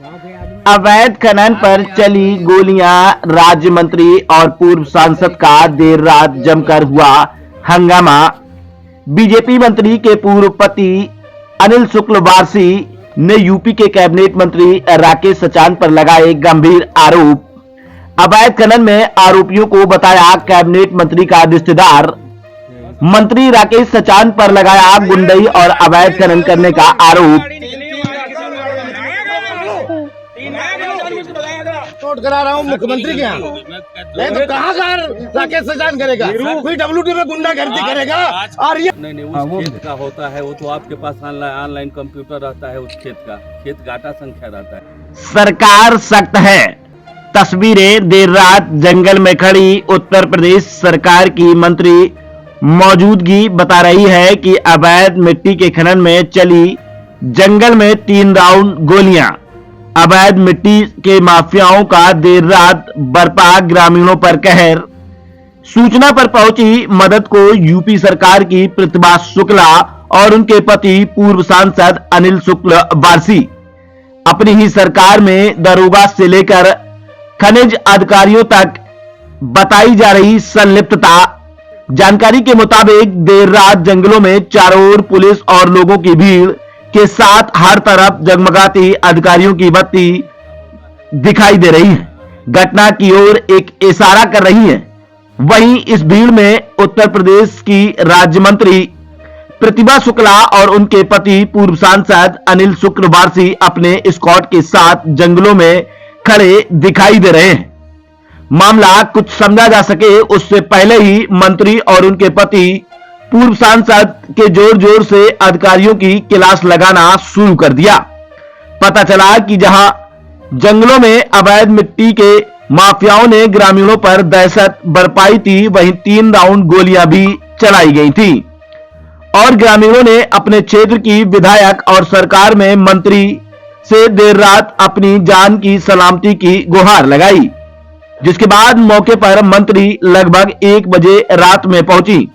अवैध खनन पर चली गोलियां, राज्य मंत्री और पूर्व सांसद का देर रात जमकर हुआ हंगामा। बीजेपी मंत्री के पूर्व पति अनिल शुक्ल वारसी ने यूपी के कैबिनेट मंत्री राकेश सचान पर लगाए गंभीर आरोप। अवैध खनन में आरोपियों को बताया कैबिनेट मंत्री का रिश्तेदार। मंत्री राकेश सचान पर लगाया गुंडई और अवैध खनन करने का आरोप। नोट करा रहा हूँ मुख्यमंत्री के यहाँ, नहीं तो कहाँ का राकेश सचान करेगा, कोई डब्ल्यूटी में गुंडागर्दी करेगा। और ये नहीं उस खेत का होता है, वो तो आपके पास ऑनलाइन कंप्यूटर रहता है, उस खेत गाटा संख्या रहता है। सरकार सख्त है। तस्वीरें देर रात जंगल में खड़ी उत्तर प्रदेश सरकार की मंत्री मौजूदगी बता रही है कि अवैध मिट्टी के खनन में चली जंगल में 3 राउंड गोलियां। अवैध मिट्टी के माफियाओं का देर रात बरपा ग्रामीणों पर कहर। सूचना पर पहुंची मदद को यूपी सरकार की प्रतिभा शुक्ला और उनके पति पूर्व सांसद अनिल शुक्ल वारसी। अपनी ही सरकार में दरोगा से लेकर खनिज अधिकारियों तक बताई जा रही संलिप्तता। जानकारी के मुताबिक देर रात जंगलों में चारों ओर पुलिस और लोगों की भीड़ के साथ हर तरफ जगमगाती अधिकारियों की बत्ती दिखाई दे रही है, घटना की ओर एक इशारा कर रही है। वहीं इस भीड़ में उत्तर प्रदेश की राज्य मंत्री प्रतिभा शुक्ला और उनके पति पूर्व सांसद अनिल शुक्ल वारसी अपने स्क्वाड के साथ जंगलों में खड़े दिखाई दे रहे हैं। मामला कुछ समझा जा सके उससे पहले ही मंत्री और उनके पति पूर्व सांसद के जोर जोर से अधिकारियों की क्लास लगाना शुरू कर दिया। पता चला कि जहां जंगलों में अवैध मिट्टी के माफियाओं ने ग्रामीणों पर दहशत बरपाई थी, वहीं 3 राउंड गोलियां भी चलाई गई थी और ग्रामीणों ने अपने क्षेत्र की विधायक और सरकार में मंत्री से देर रात अपनी जान की सलामती की गुहार लगाई, जिसके बाद मौके पर मंत्री लगभग 1 बजे रात में पहुंची।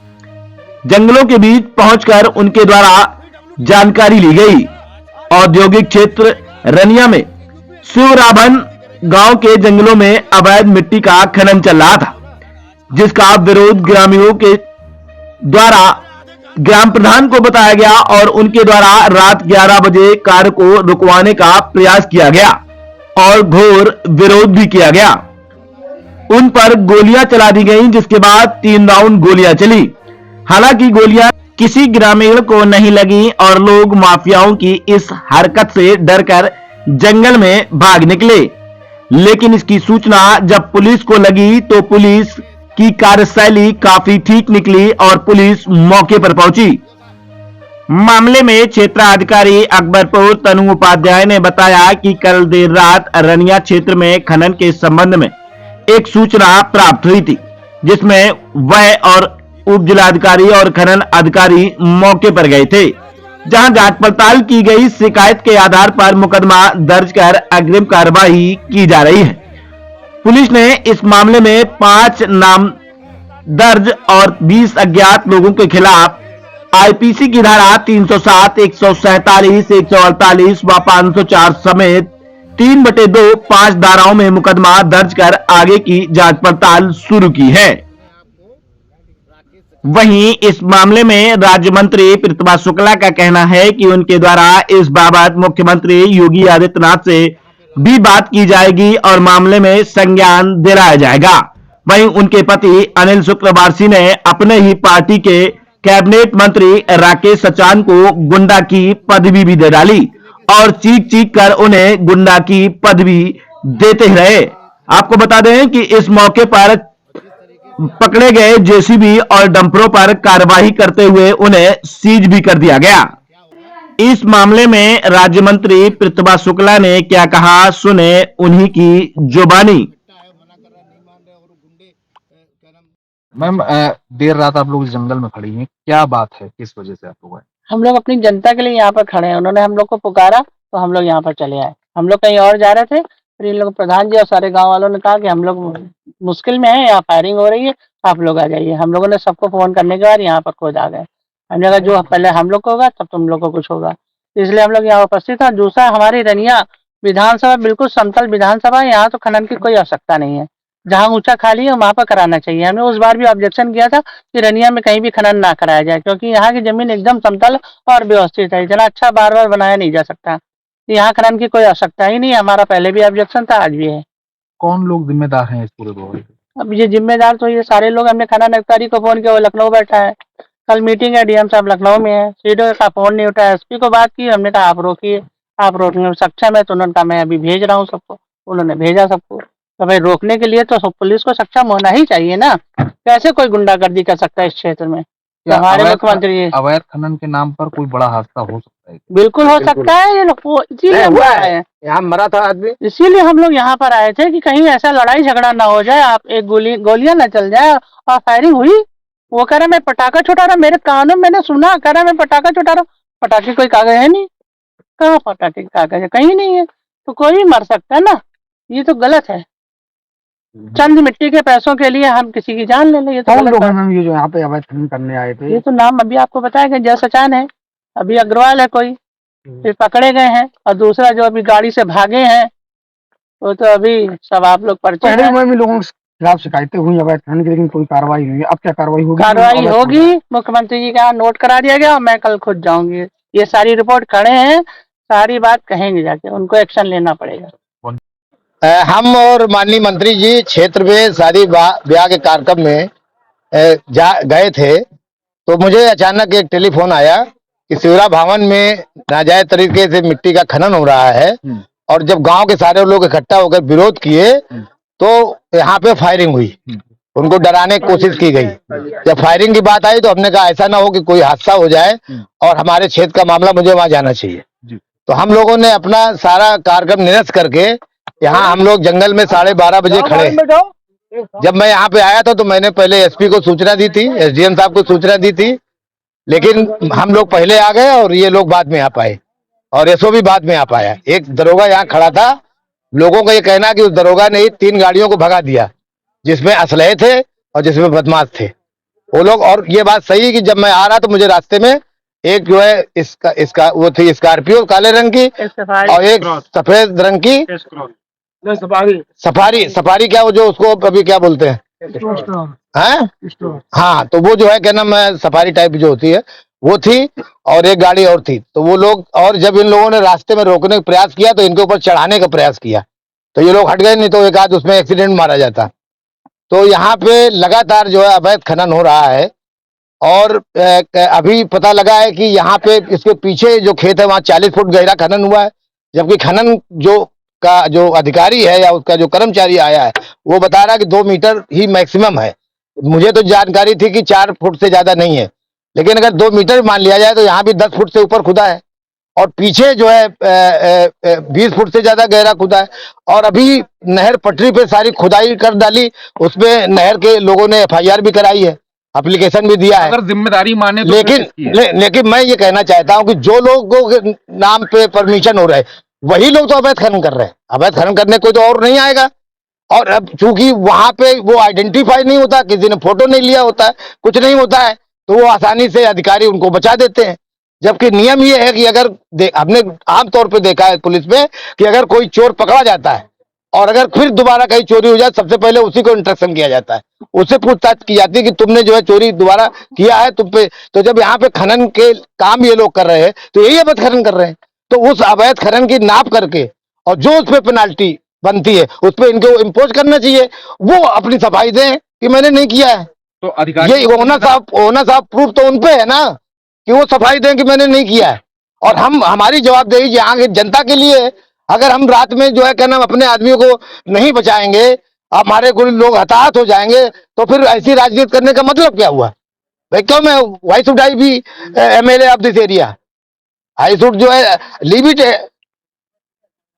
जंगलों के बीच पहुंचकर उनके द्वारा जानकारी ली गई। औद्योगिक क्षेत्र रनिया में शिवराभन गांव के जंगलों में अवैध मिट्टी का खनन चल रहा था, जिसका विरोध ग्रामीणों के द्वारा ग्राम प्रधान को बताया गया और उनके द्वारा रात 11 बजे कार को रुकवाने का प्रयास किया गया और घोर विरोध भी किया गया। उन पर गोलियां चला दी गईं, जिसके बाद 3 राउंड गोलियां चली। हालांकि गोलियां किसी ग्रामीण को नहीं लगी और लोग माफियाओं की इस हरकत से डरकर जंगल में भाग निकले। लेकिन इसकी सूचना जब पुलिस को लगी तो पुलिस की कार्यशैली काफी ठीक निकली और पुलिस मौके पर पहुंची। मामले में क्षेत्राधिकारी अकबरपुर तनु उपाध्याय ने बताया कि कल देर रात रनिया क्षेत्र में खनन के संबंध में एक सूचना प्राप्त हुई थी, जिसमें वह और उप जिलाधिकारी और खनन अधिकारी मौके पर गए थे, जहां जांच पड़ताल की गई। शिकायत के आधार पर मुकदमा दर्ज कर अग्रिम कार्रवाई की जा रही है। पुलिस ने इस मामले में 5 नाम दर्ज और 20 अज्ञात लोगों के खिलाफ आईपीसी की धारा 307, 147, 148 व 504 समेत 3/2 5 धाराओं में मुकदमा दर्ज कर आगे की जांच पड़ताल शुरू की है। वहीं इस मामले में राज्य मंत्री प्रतिभा शुक्ला का कहना है कि उनके द्वारा इस बाबत मुख्यमंत्री योगी आदित्यनाथ से भी बात की जाएगी और मामले में संज्ञान दिलाया जाएगा। वहीं उनके पति अनिल शुक्ल वारसी ने अपने ही पार्टी के कैबिनेट मंत्री राकेश सचान को गुंडा की पदवी भी दे डाली और चीख चीख कर उन्हें गुंडा की पदवी देते रहे। आपको बता दें कि इस मौके पर पकड़े गए जेसीबी और डंपरों पर कार्रवाई करते हुए उन्हें सीज भी कर दिया गया। इस मामले में राज्य मंत्री प्रतिभा शुक्ला ने क्या कहा, सुने उन्हीं की जुबानी। मैम, देर रात आप लोग जंगल में खड़ी हैं, क्या बात है, किस वजह से आप लोग आए? हम लोग अपनी जनता के लिए यहाँ पर खड़े हैं। उन्होंने हम लोग को पुकारा तो हम लोग यहाँ पर चले आए। हम लोग कहीं और जा रहे थे, फिर इन लोग प्रधान जी और सारे गांव वालों ने कहा कि हम लोग मुश्किल में हैं, यहाँ फायरिंग हो रही है, आप लोग आ जाइए। हम लोगों ने सबको फोन करने के बाद यहाँ पर खुद आ गए। हमने कहा जो पहले हम लोग को होगा तब तुम लोग को कुछ होगा, इसलिए हम लोग यहाँ उपस्थित हैं। दूसरा, हमारी रनिया विधानसभा बिल्कुल समतल विधानसभा है, यहाँ तो खनन की कोई आवश्यकता नहीं है। जहाँ ऊंचा खाली है वहाँ पर कराना चाहिए। हमने उस बार भी ऑब्जेक्शन किया था कि रनिया में कहीं भी खनन ना कराया जाए, क्योंकि यहाँ की जमीन एकदम समतल और व्यवस्थित है। इतना अच्छा बार बार बनाया नहीं जा सकता। यहाँ खनन की कोई आवश्यकता ही नहीं है। हमारा पहले भी ऑब्जेक्शन था, आज भी है। कौन लोग जिम्मेदार हैं इस पूरे मामले के? अब ये जिम्मेदार तो ये सारे लोग। हमने खनन अधिकारी को फोन किया, वो लखनऊ बैठा है। कल मीटिंग है, डीएम साहब लखनऊ में है। सीडो का फोन नहीं उठाया। एसपी को बात की, हमने कहा आप रोकिए, आप रोकने में सक्षम है तो उन्होंने कहा मैं अभी भेज रहा हूँ सबको। उन्होंने भेजा सबको। तो भाई रोकने के लिए तो पुलिस को सक्षम होना ही चाहिए ना। कैसे कोई गुंडागर्दी कर सकता है इस क्षेत्र में? तो क्या हमारे मुख्यमंत्री जी अवैध खनन के नाम पर कोई बड़ा हादसा हो सकता है? बिल्कुल हो सकता है। ये लोग इसीलिए हम हुआ आए है, हैं। यहाँ मरा था आदमी। इसीलिए हम लोग यहाँ पर आए थे कि कहीं ऐसा लड़ाई झगड़ा ना हो जाए, आप एक गोलियां ना चल जाए। और फायरिंग हुई। वो कह रहा मैं पटाखा छुटा रहा, मेरे कानों में मैंने सुना, कह रहा मैं पटाखा छुटा रहा। पटाखे कोई कागज है नहीं। कहाँ पटाखे के कागज है? कहीं नहीं है। तो कोई भी मर सकता है ना। ये तो गलत है। चंद मिट्टी के पैसों के लिए हम किसी की जान ले लें, ये तो कौन गलत लोग है। हैं मैम ये जो यहाँ पे अवैध खनन करने आए थे? ये तो नाम अभी आपको बताया गया, जय सचान है, अभी अग्रवाल है कोई, फिर पकड़े गए हैं। और दूसरा जो अभी गाड़ी से भागे हैं वो तो अभी सब आप लोग परिचित पहले हैं। में भी लोगों के खिलाफ शिकायतें हुई अवैध खनन की, लेकिन कोई कार्रवाई नहीं हुई। अब क्या कार्रवाई होगी? कार्रवाई अवैध होगी। मुख्यमंत्री जी का नोट करा दिया गया और मैं कल खुद जाऊंगी। ये सारी रिपोर्ट खड़े हैं, सारी बात कहेंगे जाके, उनको एक्शन लेना पड़ेगा। हम और माननीय मंत्री जी क्षेत्र में शादी ब्याह के कार्यक्रम में गए थे, तो मुझे अचानक एक टेलीफोन आया कि शिवरा भवन में नाजायज तरीके से मिट्टी का खनन हो रहा है। और जब गांव के सारे लोग इकट्ठा होकर विरोध किए तो यहाँ पे फायरिंग हुई। उनको डराने की कोशिश की गई। जब फायरिंग की बात आई तो हमने कहा ऐसा ना हो कि कोई हादसा हो जाए और हमारे क्षेत्र का मामला, मुझे वहां जाना चाहिए। तो हम लोगों ने अपना सारा कार्यक्रम निरस्त करके यहाँ हम लोग जंगल में 12:30 बजे खड़े। जब मैं यहाँ पे आया था तो मैंने पहले एसपी को सूचना दी थी, एसडीएम साहब को सूचना दी थी, लेकिन हम लोग पहले आ गए और ये लोग बाद में आ पाए और एसओ भी बाद में आ पाया। एक दरोगा यहाँ खड़ा था। लोगों का ये कहना कि उस दरोगा ने 3 गाड़ियों को भगा दिया, जिसमें असलहे थे और जिसमें बदमाश थे वो लोग। और ये बात सही है कि जब मैं आ रहा तो मुझे रास्ते में एक जो है इसका वो थी स्कॉर्पियो काले रंग की और एक सफेद रंग की सफारी क्या वो जो उसको अभी क्या बोलते हैं, हाँ, तो वो जो है क्या नाम है सफारी टाइप जो होती है वो थी और एक गाड़ी और थी। तो वो लोग, और जब इन लोगों ने रास्ते में रोकने का प्रयास किया तो इनके ऊपर चढ़ाने का प्रयास किया तो ये लोग हट गए, नहीं तो एक आध उसमें एक्सीडेंट मारा जाता। तो यहाँ पे लगातार जो है अवैध खनन हो रहा है। और अभी पता लगा है कि यहाँ पे इसके पीछे जो खेत है वहाँ 40 फुट गहरा खनन हुआ है, जबकि खनन जो अधिकारी है या उसका जो कर्मचारी आया है वो बता रहा है कि 2 मीटर ही मैक्सिमम है। मुझे तो जानकारी थी कि 4 फुट से ज्यादा नहीं है, लेकिन अगर 2 मीटर मान लिया जाए तो यहाँ भी 10 फुट से ऊपर खुदा है और पीछे जो है 20 फुट से ज्यादा गहरा खुदा है। और अभी नहर पटरी पे सारी खुदाई कर डाली, उसमें नहर के लोगों ने FIR भी कराई है, एप्लीकेशन भी दिया है। अगर जिम्मेदारी माने तो लेकिन मैं ये कहना चाहता हूँ कि जो लोगों के नाम पे परमिशन हो रहा है वही लोग तो अवैध खनन कर रहे हैं। अवैध खनन करने कोई तो और नहीं आएगा। और अब चूंकि वहां पे वो आइडेंटिफाई नहीं होता, किसी ने फोटो नहीं लिया होता है, कुछ नहीं होता है, तो वो आसानी से अधिकारी उनको बचा देते हैं। जबकि नियम ये है कि अगर हमने आमतौर पे देखा है पुलिस में कि अगर कोई चोर पकड़ा जाता है और अगर फिर दोबारा कहीं चोरी हो जाए सबसे पहले उसी को इंस्ट्रक्शन किया जाता है, उससे पूछताछ की जाती है कि तुमने जो है चोरी दोबारा किया है तुम पे। तो जब यहाँ पे खनन के काम ये लोग कर रहे हैं तो यही अवैध खनन कर रहे हैं। तो उस अवैध खनन की नाप करके और जो उस पर पेनाल्टी बनती है उस पर इनको इम्पोज करना चाहिए। वो अपनी सफाई दें कि मैंने नहीं किया है। तो अधिकारी ये ओनर साहब प्रूफ तो उनपे है ना कि वो सफाई दें कि मैंने नहीं किया है। और हमारी जवाबदेही यहाँ की जनता के लिए, अगर हम रात में जो है क्या नाम अपने आदमियों को नहीं बचाएंगे, हमारे कुछ लोग हताहत हो जाएंगे, तो फिर ऐसी राजनीति करने का मतलब क्या हुआ भाई? क्यों मैं why should I be MLA of this area, I should जो है लीव इट।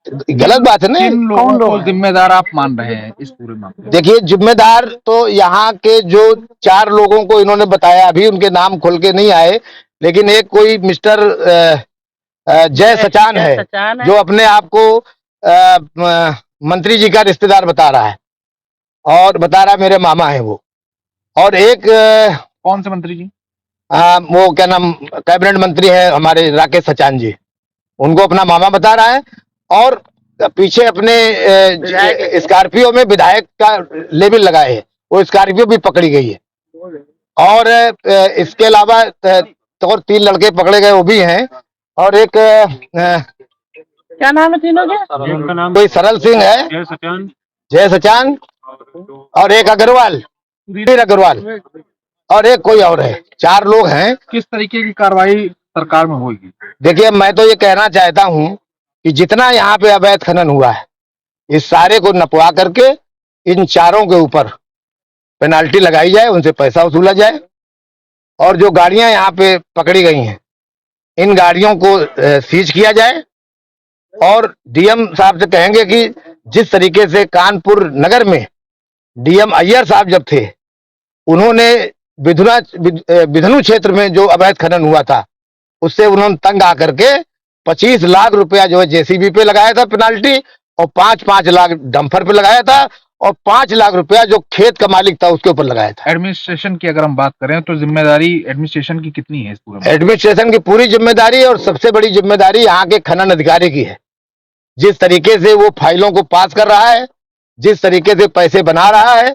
गलत बात है ना। किन लोगों को जिम्मेदार आप मान रहे हैं इस पूरे मामले? देखिए जिम्मेदार तो यहाँ के जो 4 लोगों को इन्होंने बताया, अभी उनके नाम खोल के नहीं आए, लेकिन एक कोई मिस्टर जय सचान है जो अपने आप को मंत्री जी का रिश्तेदार बता रहा है और बता रहा है मेरे मामा है वो। और एक कौन से मंत्री जी? वो क्या नाम कैबिनेट मंत्री है हमारे राकेश सचान जी, उनको अपना मामा बता रहा है। और पीछे अपने स्कॉर्पियो में विधायक का लेबल लगाए है, वो स्कॉर्पियो भी पकड़ी गई है। और इसके अलावा तो और 3 लड़के पकड़े गए वो भी हैं, और एक क्या नाम है तीनों के? कोई सरल सिंह है, जय सचान, और एक अग्रवाल, वीर अग्रवाल, और एक कोई और है। 4 लोग हैं। किस तरीके की कार्रवाई सरकार में होगी? देखिए, मैं तो ये कहना चाहता हूँ कि जितना यहाँ पे अवैध खनन हुआ है, इस सारे को नपवा करके इन 4 के ऊपर पेनाल्टी लगाई जाए, उनसे पैसा वसूला जाए, और जो गाड़ियां यहाँ पे पकड़ी गई हैं, इन गाड़ियों को सीज किया जाए। और डीएम साहब से कहेंगे कि जिस तरीके से कानपुर नगर में डीएम अय्यर साहब जब थे, उन्होंने बिधनु क्षेत्र में जो अवैध खनन हुआ था, उससे उन्होंने तंग आकर के 25 लाख रुपया जो है जेसीबी पे लगाया था पेनाल्टी, और 5-5 लाख डंपर पे लगाया था, और 5 लाख रुपया जो खेत का मालिक था उसके ऊपर लगाया था। एडमिनिस्ट्रेशन की अगर हम बात करें तो जिम्मेदारी एडमिनिस्ट्रेशन की कितनी है इस पूरे में? एडमिनिस्ट्रेशन की पूरी जिम्मेदारी, और सबसे बड़ी जिम्मेदारी यहाँ के खनन अधिकारी की है। जिस तरीके से वो फाइलों को पास कर रहा है, जिस तरीके से पैसे बना रहा है,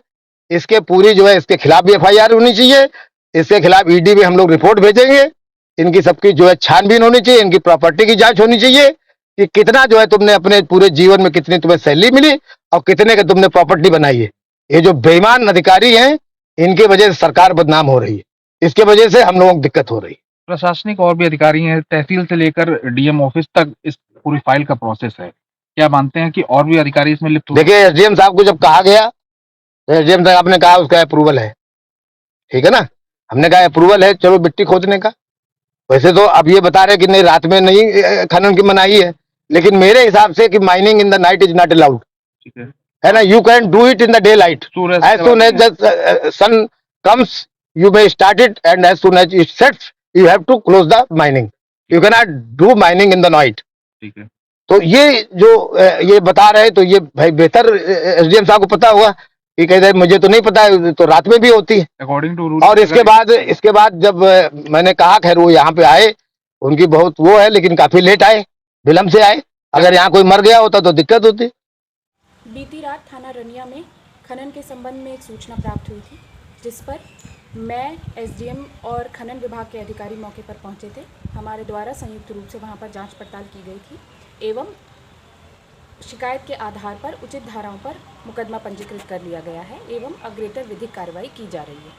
इसके पूरी जो है इसके खिलाफ भी एफआईआर होनी चाहिए। इसके खिलाफ ईडी में हम लोग रिपोर्ट भेजेंगे। इनकी सबकी जो है छानबीन होनी चाहिए, इनकी प्रॉपर्टी की जांच होनी चाहिए कि कितना जो है तुमने अपने पूरे जीवन में कितनी तुम्हें सैलरी मिली और कितने का तुमने प्रॉपर्टी बनाई है। ये जो बेईमान अधिकारी हैं, इनकी वजह से सरकार बदनाम हो रही है, इसके वजह से हम लोगों को दिक्कत हो रही है। प्रशासनिक और भी अधिकारी हैं, तहसील से लेकर डीएम ऑफिस तक इस पूरी फाइल का प्रोसेस है। क्या मानते हैं कि और भी अधिकारी इसमें लिप्त हो? देखिए, एसडीएम साहब को जब कहा गया तो एसडीएम साहब ने कहा उसका अप्रूवल है, ठीक है ना। हमने कहा अप्रूवल है, चलो मिट्टी खोदने का। वैसे तो अब ये बता रहे कि नहीं, रात में नहीं खनन की मनाही है, लेकिन मेरे हिसाब से कि mining in the night is not allowed, ठीक है ना। You can do it in the day light, as soon as the sun comes you may start it, and as soon as it sets you have to close the mining. You can not do mining in the night. ठीक है। तो ये जो ये बता रहे, तो ये भाई बेहतर एसडीएम साहब को पता होगा कि कहते हैं मुझे तो नहीं पता है, तो रात में भी होती है अकॉर्डिंग टू रूल। और इसके बाद जब मैंने कहा, खैर वो यहाँ पे आए, उनकी बहुत वो है, लेकिन काफी लेट आए, विलम्ब से आए। अगर यहाँ कोई मर गया होता तो दिक्कत होती। बीती रात थाना रनिया में खनन के संबंध में एक सूचना प्राप्त हुई थी, जिस पर मैं, एसडीएम और खनन विभाग के अधिकारी मौके पर पहुंचे थे। हमारे द्वारा संयुक्त रूप से वहां पर जांच पड़ताल की गई थी एवं शिकायत के आधार पर उचित धाराओं पर मुकदमा पंजीकृत कर लिया गया है एवं अग्रेतर विधिक कार्रवाई की जा रही है।